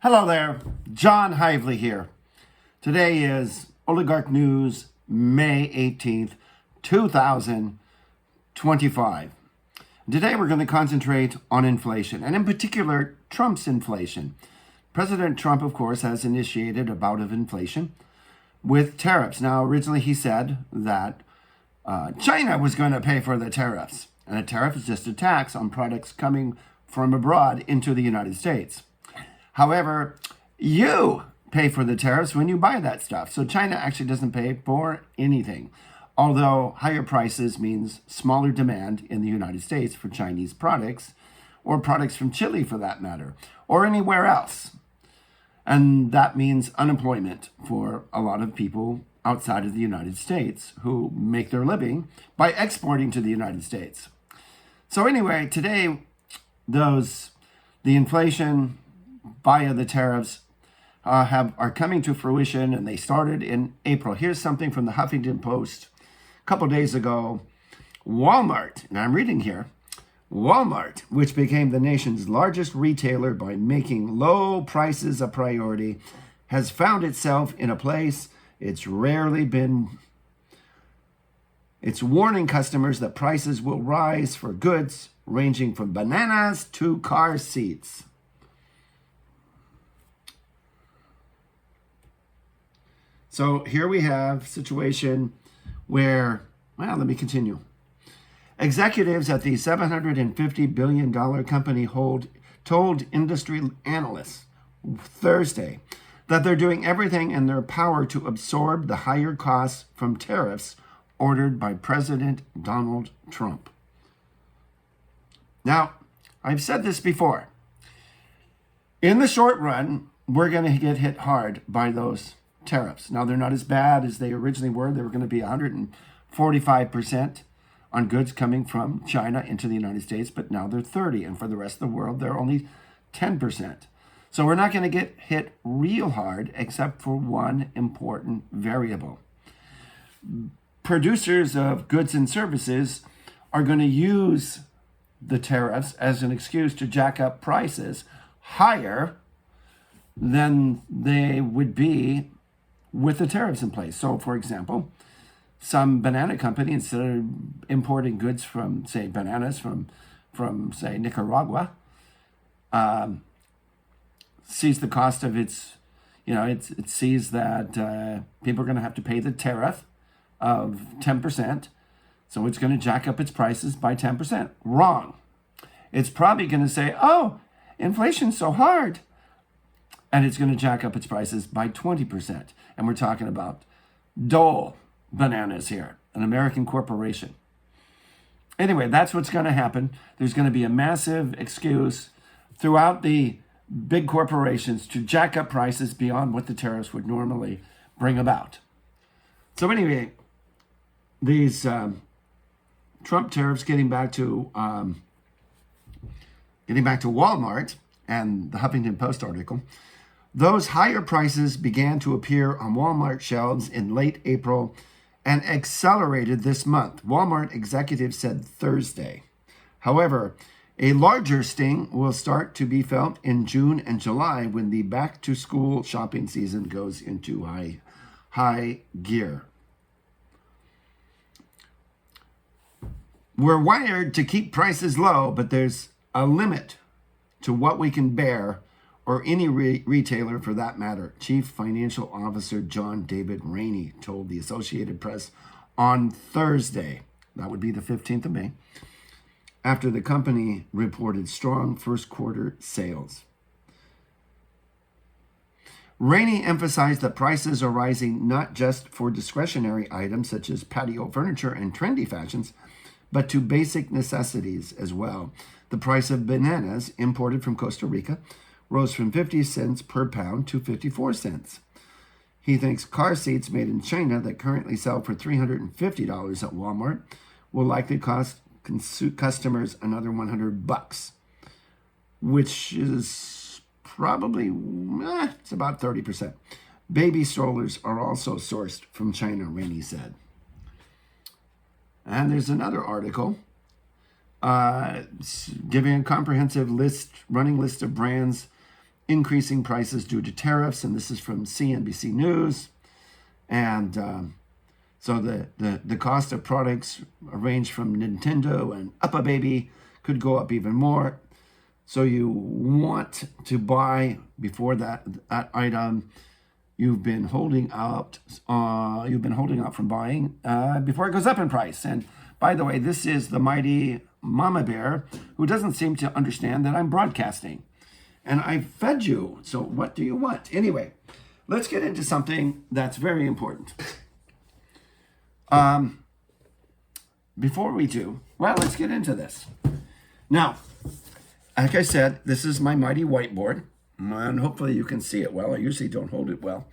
Hello there, John Hively here. Today is Oligarch News, May 18th, 2025. Today we're going to concentrate on inflation, and in particular, Trump's inflation. President Trump, of course, has initiated a bout of inflation with tariffs. Now, originally he said that China was going to pay for the tariffs, and a tariff is just a tax on products coming from abroad into the United States. However, you pay for the tariffs when you buy that stuff. So China actually doesn't pay for anything. Although higher prices means smaller demand in the United States for Chinese products, or products from Chile for that matter, or anywhere else. And that means unemployment for a lot of people outside of the United States who make their living by exporting to the United States. So anyway, today, the inflation via the tariffs are coming to fruition, and they started in April. Here's something from the Huffington Post a couple days ago. Walmart, and I'm reading here, Walmart, which became the nation's largest retailer by making low prices a priority, has found itself in a place it's rarely been. It's warning customers that prices will rise for goods ranging from bananas to car seats. So here we have a situation where, well, let me continue. Executives at the $750 billion company told industry analysts Thursday that they're doing everything in their power to absorb the higher costs from tariffs ordered by President Donald Trump. Now, I've said this before. In the short run, we're going to get hit hard by those tariffs. Now, they're not as bad as they originally were. They were going to be 145% on goods coming from China into the United States, but now they're 30%, and for the rest of the world, they're only 10%. So we're not going to get hit real hard, except for one important variable. Producers of goods and services are going to use the tariffs as an excuse to jack up prices higher than they would be with the tariffs in place. So, for example, some banana company, instead of importing goods from, say, bananas from say, Nicaragua, sees the cost of its, it sees that people are going to have to pay the tariff of 10%. So it's going to jack up its prices by 10%. Wrong. It's probably going to say, oh, inflation's so hard. And it's going to jack up its prices by 20%. And we're talking about Dole Bananas here, an American corporation. Anyway, that's what's going to happen. There's going to be a massive excuse throughout the big corporations to jack up prices beyond what the tariffs would normally bring about. So anyway, these Trump tariffs, getting back to Walmart and the Huffington Post article, those higher prices began to appear on Walmart shelves in late April and accelerated this month, Walmart executives said Thursday. However, a larger sting will start to be felt in June and July when the back-to-school shopping season goes into high gear. We're wired to keep prices low, but there's a limit to what we can bear, or any retailer for that matter, Chief Financial Officer John David Rainey told the Associated Press on Thursday, that would be the 15th of May, after the company reported strong first quarter sales. Rainey emphasized that prices are rising not just for discretionary items such as patio furniture and trendy fashions, but to basic necessities as well. The price of bananas imported from Costa Rica rose from 50 cents per pound to 54 cents. He thinks car seats made in China that currently sell for $350 at Walmart will likely cost customers another $100, which is probably, it's about 30%. Baby strollers are also sourced from China, Rainey said. And there's another article giving a comprehensive running list of brands increasing prices due to tariffs, and this is from CNBC News. And so the cost of products range from Nintendo and Uppa Baby could go up even more. So you want to buy before that item you've been holding out from buying before it goes up in price. And by the way, this is the mighty Mama Bear, who doesn't seem to understand that I'm broadcasting. And I fed you, so what do you want? Anyway, let's get into something that's very important. Before we do, well, let's get into this. Now, like I said, this is my mighty whiteboard, and hopefully you can see it well. I usually don't hold it well.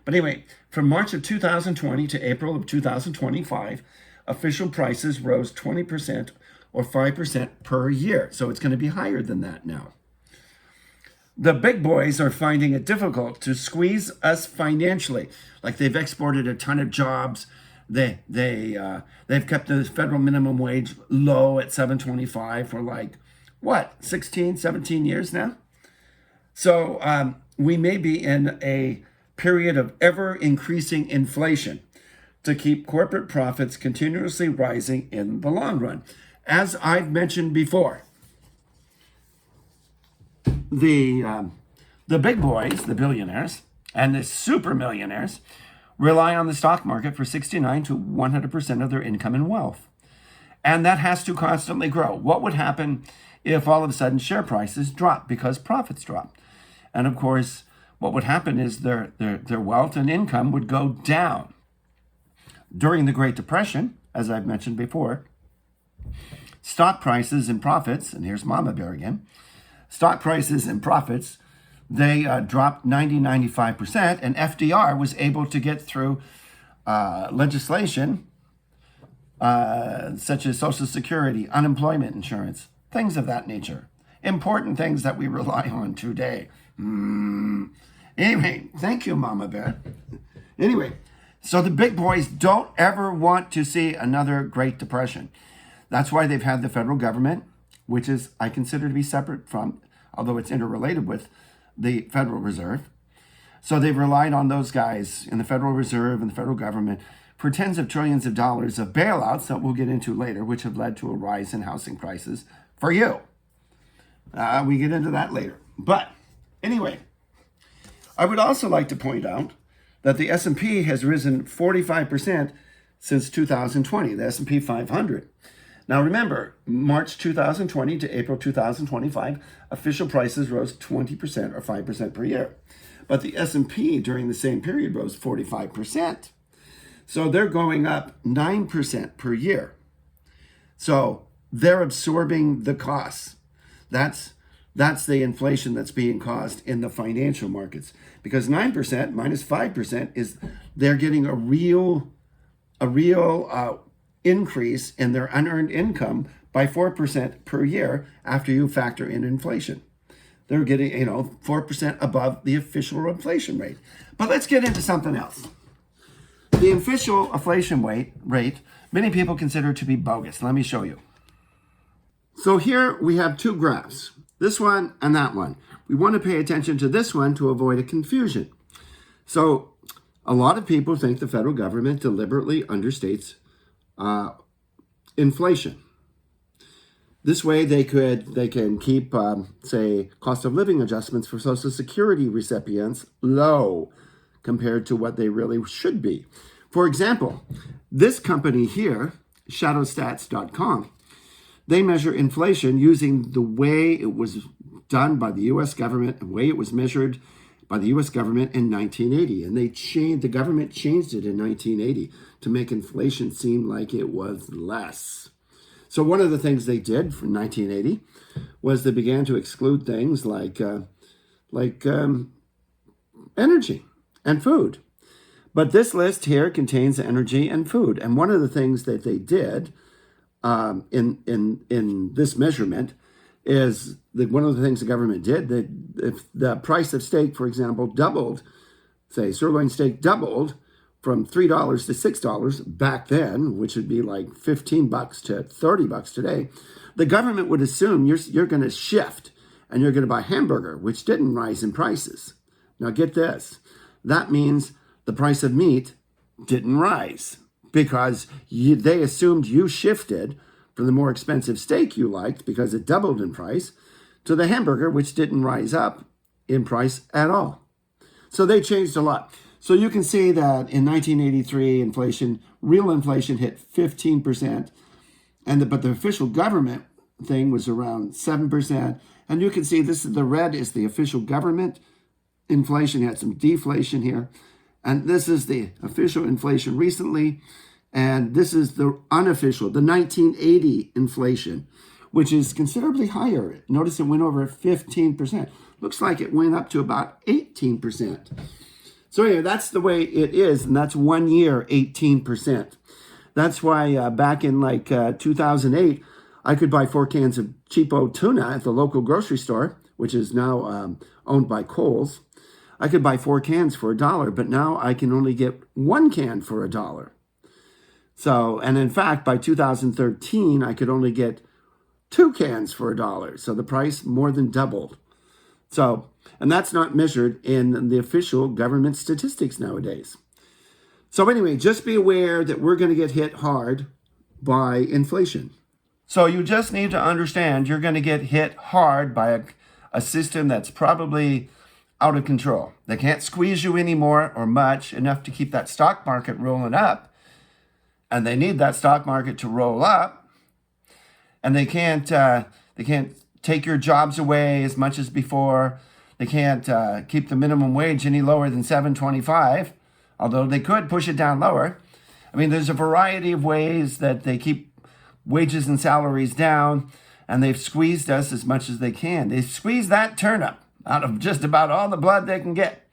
But anyway, from March of 2020 to April of 2025, official prices rose 20% or 5% per year. So it's going to be higher than that now. The big boys are finding it difficult to squeeze us financially. Like they've exported a ton of jobs. They've kept the federal minimum wage low at $7.25 for like, what, 16, 17 years now? So we may be in a period of ever increasing inflation to keep corporate profits continuously rising in the long run. As I've mentioned before, the big boys, the billionaires, and the super millionaires rely on the stock market for 69 to 100% of their income and wealth. And that has to constantly grow. What would happen if all of a sudden share prices drop because profits drop? And of course, what would happen is their wealth and income would go down. During the Great Depression, as I've mentioned before, stock prices and profits, and here's Mama Bear again, stock prices and profits, they dropped 95%, and FDR was able to get through legislation such as Social Security, unemployment insurance, things of that nature. Important things that we rely on today. Anyway, thank you, Mama Bear. Anyway, so the big boys don't ever want to see another Great Depression. That's why they've had the federal government, which is, I consider to be separate from, although it's interrelated with, the Federal Reserve. So they've relied on those guys in the Federal Reserve and the federal government for tens of trillions of dollars of bailouts that we'll get into later, which have led to a rise in housing prices for you. We get into that later. But anyway, I would also like to point out that the S&P has risen 45% since 2020, the S&P 500. Now remember, March 2020 to April 2025, official prices rose 20% or 5% per year. But the S&P during the same period rose 45%. So they're going up 9% per year. So they're absorbing the costs. That's the inflation that's being caused in the financial markets. Because 9% minus 5% is they're getting a real increase in their unearned income by 4% per year after you factor in inflation. They're getting, 4% above the official inflation rate. But let's get into something else. The official inflation rate, many people consider to be bogus. Let me show you. So here we have two graphs, this one and that one. We want to pay attention to this one to avoid a confusion. So a lot of people think the federal government deliberately understates inflation. This way they can keep, say, cost of living adjustments for Social Security recipients low compared to what they really should be. For example, this company here, shadowstats.com, they measure inflation using the way it was done by the U.S. government, the way it was measured by the U.S. government in 1980. And the government changed it in 1980 to make inflation seem like it was less. So one of the things they did from 1980 was they began to exclude things like energy and food. But this list here contains energy and food. And one of the things that they did in this measurement is that one of the things the government did, that if the price of steak, for example, doubled, say sirloin steak doubled from $3 to $6 back then, which would be like $15 to $30 today, the government would assume you're going to shift and you're going to buy a hamburger, which didn't rise in prices. Now get this. That means the price of meat didn't rise because they assumed you shifted from the more expensive steak you liked because it doubled in price to the hamburger, which didn't rise up in price at all. So they changed a lot. So you can see that in 1983, real inflation hit 15%, but the official government thing was around 7%. And you can see the red is the official government inflation. You had some deflation here. And this is the official inflation recently. And this is the unofficial, the 1980 inflation, which is considerably higher. Notice it went over 15%. Looks like it went up to about 18%. So anyway, that's the way it is, and that's 1 year, 18%. That's why back in 2008, I could buy 4 cans of cheapo tuna at the local grocery store, which is now owned by Kohl's. I could buy 4 cans for $1, but now I can only get 1 can for $1. So, and in fact, by 2013, I could only get 2 cans for $1. So the price more than doubled. So, and that's not measured in the official government statistics nowadays. So anyway, just be aware that we're going to get hit hard by inflation. So you just need to understand you're going to get hit hard by a system that's probably out of control. They can't squeeze you anymore or much enough to keep that stock market rolling up. And they need that stock market to roll up. And they can't take your jobs away as much as before. They can't keep the minimum wage any lower than $7.25, although they could push it down lower. I mean, there's a variety of ways that they keep wages and salaries down, and they've squeezed us as much as they can. They squeeze that turnip out of just about all the blood they can get.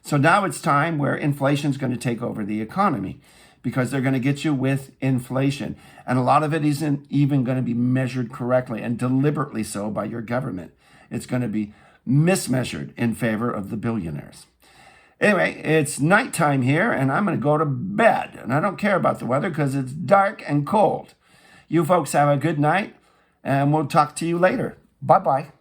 So now it's time where inflation is going to take over the economy because they're going to get you with inflation. And a lot of it isn't even going to be measured correctly and deliberately so by your government. It's going to be mismeasured in favor of the billionaires. Anyway, it's nighttime here, and I'm going to go to bed. And I don't care about the weather because it's dark and cold. You folks have a good night, and we'll talk to you later. Bye-bye.